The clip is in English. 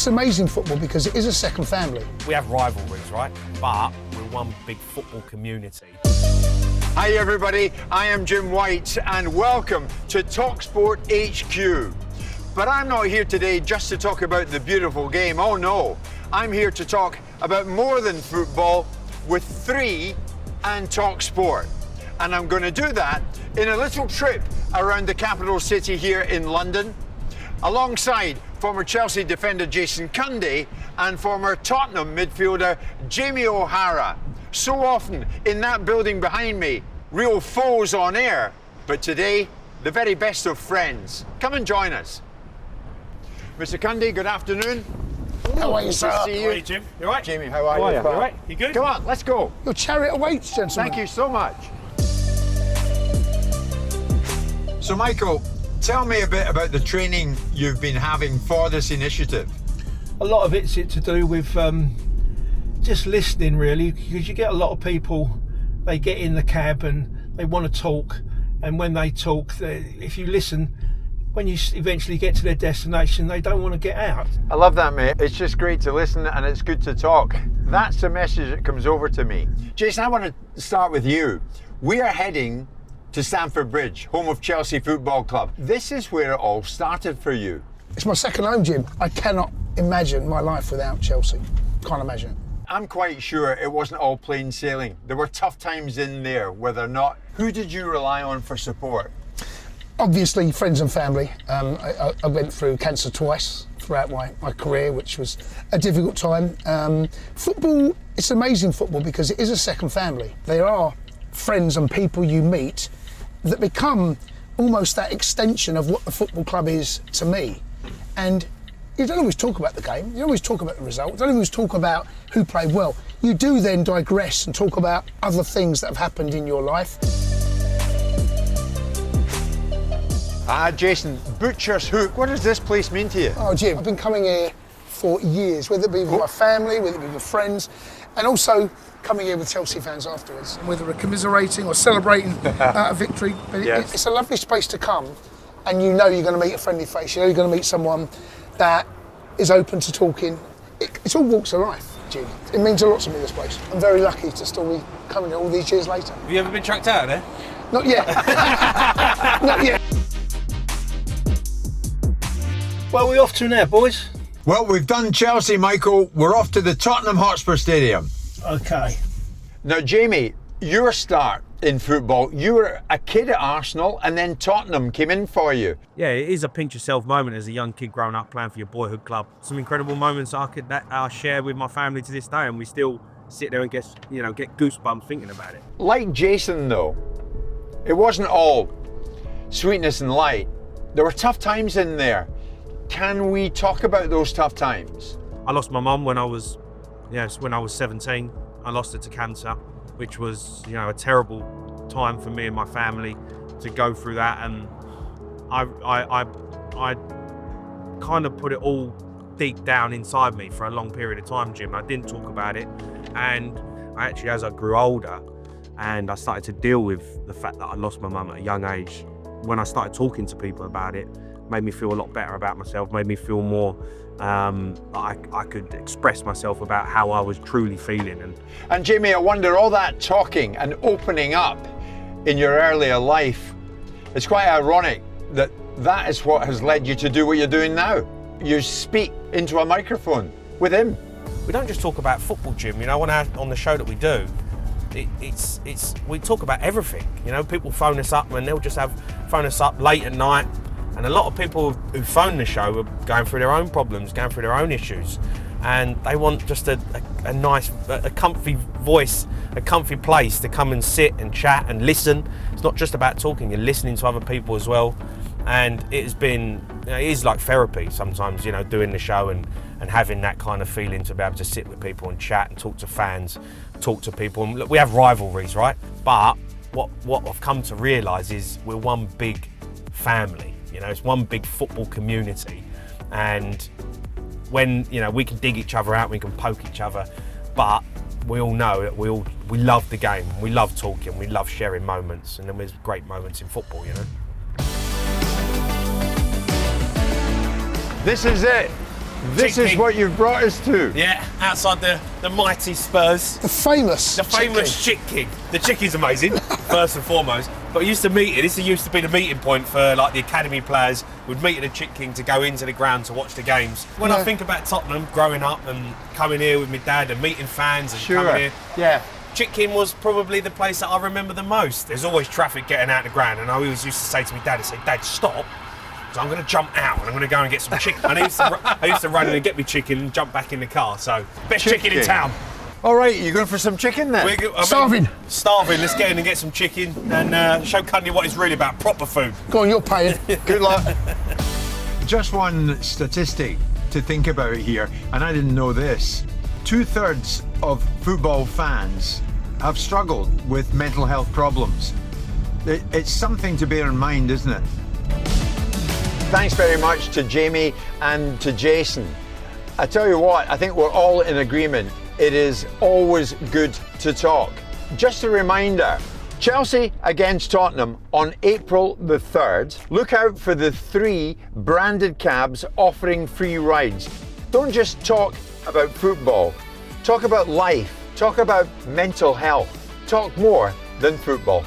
it's amazing football because it is a second family. We have rivalries, right? But we're one big football community. Hi everybody, I am Jim White and welcome to talkSPORT HQ. But I'm not here today just to talk about the beautiful game, oh no. I'm here to talk about more than football with 3 and talkSPORT. And I'm going to do that in a little trip around the capital city here in London, alongside former Chelsea defender Jason Cundy and former Tottenham midfielder Jamie O'Hara. So often in that building behind me, real foes on air, but today, the very best of friends. Come and join us. Mr. Cundy, good afternoon. How are you, sir? How are you, Jim? You all right? Jamie, how are you? You all right? You good? Come on, let's go. Your chariot awaits, gentlemen. Thank you so much. So, Michael, tell me a bit about the training you've been having for this initiative. A lot of it's to do with just listening, really, because you get a lot of people, they get in the cab and they want to talk, and when they talk, if you listen, when you eventually get to their destination, they don't want to get out. I love that, mate. It's just great to listen and it's good to talk. That's the message that comes over to me. Jason, I want to start with you. We are heading to Stamford Bridge, home of Chelsea Football Club. This is where it all started for you. It's my second home, Jim. I cannot imagine my life without Chelsea. Can't imagine it. I'm quite sure it wasn't all plain sailing. There were tough times in there, whether or not. Who did you rely on for support? Obviously, friends and family. I went through cancer twice throughout my career, which was a difficult time. Football, it's amazing football because it is a second family. There are friends and people you meet that become almost that extension of what the football club is to me. And you don't always talk about the game, you don't always talk about the result, you don't always talk about who played well. You do then digress and talk about other things that have happened in your life. Jason, Butcher's Hook, what does this place mean to you? Oh, Jim, I've been coming here for years, whether it be with my family, whether it be with friends, and also coming here with Chelsea fans afterwards. Whether we're commiserating or celebrating a victory, but Yes. it's a lovely space to come, and you know you're going to meet a friendly face, you know you're going to meet someone that is open to talking. It's all walks of life, Jim. It means a lot to me, this place. I'm very lucky to still be coming here all these years later. Have you ever been chucked out of there? Not yet. Not yet. Well, we're off to now, boys. Well, we've done Chelsea, Michael. We're off to the Tottenham Hotspur Stadium. Okay. Now, Jamie, your start in football, you were a kid at Arsenal and then Tottenham came in for you. Yeah, it is a pinch yourself moment as a young kid growing up playing for your boyhood club. Some incredible moments I share with my family to this day, and we still sit there and get goosebumps thinking about it. Like Jason, though, it wasn't all sweetness and light. There were tough times in there. Can we talk about those tough times? I lost my mum when I was 17. I lost her to cancer, which was, a terrible time for me and my family to go through that. And I kind of put it all deep down inside me for a long period of time, Jim. I didn't talk about it. And actually, as I grew older and I started to deal with the fact that I lost my mum at a young age, when I started talking to people about it, made me feel a lot better about myself, made me feel more I could express myself about how I was truly feeling. And Jamie, I wonder, all that talking and opening up in your earlier life, it's quite ironic that that is what has led you to do what you're doing now. You speak into a microphone with him. We don't just talk about football, Jim. On the show that we do, we talk about everything. People phone us up and they'll just phone us up late at night. And a lot of people who phone the show are going through their own problems, going through their own issues, and they want just a nice, a comfy voice, a comfy place to come and sit and chat and listen. It's not just about talking, you're listening to other people as well. And it is like therapy sometimes, doing the show and having that kind of feeling to be able to sit with people and chat and talk to fans, talk to people. And look, we have rivalries, right? But what I've come to realise is we're one big family. It's one big football community, and when we can dig each other out, we can poke each other, but we all know that we love the game, we love talking, we love sharing moments, and then there's great moments in football. This is it. This is Chicken. what you've brought us to. Yeah, outside the mighty Spurs. The famous Chick King. The Chickie's amazing, first and foremost. But used to meet it. This used to be the meeting point for like the academy players. Would meet at the Chick King to go into the ground to watch the games. When I think about Tottenham, growing up and coming here with my dad and meeting fans and coming here, Yeah. Chick King was probably the place that I remember the most. There's always traffic getting out of the ground, and I always used to say to my dad, Dad, stop. So I'm going to jump out and I'm going to go and get some chicken. And I used to run in and get me chicken and jump back in the car. So, best chicken in town. All right, you're going for some chicken then? Starving. Starving. Let's get in and get some chicken and show Cundy what it's really about. Proper food. Go on, you're paying. Good luck. Just one statistic to think about here, and I didn't know this. 2/3 of football fans have struggled with mental health problems. It's something to bear in mind, isn't it? Thanks very much to Jamie and to Jason. I tell you what, I think we're all in agreement. It is always good to talk. Just a reminder, Chelsea against Tottenham on April the 3rd. Look out for the 3 branded cabs offering free rides. Don't just talk about football. Talk about life. Talk about mental health. Talk more than football.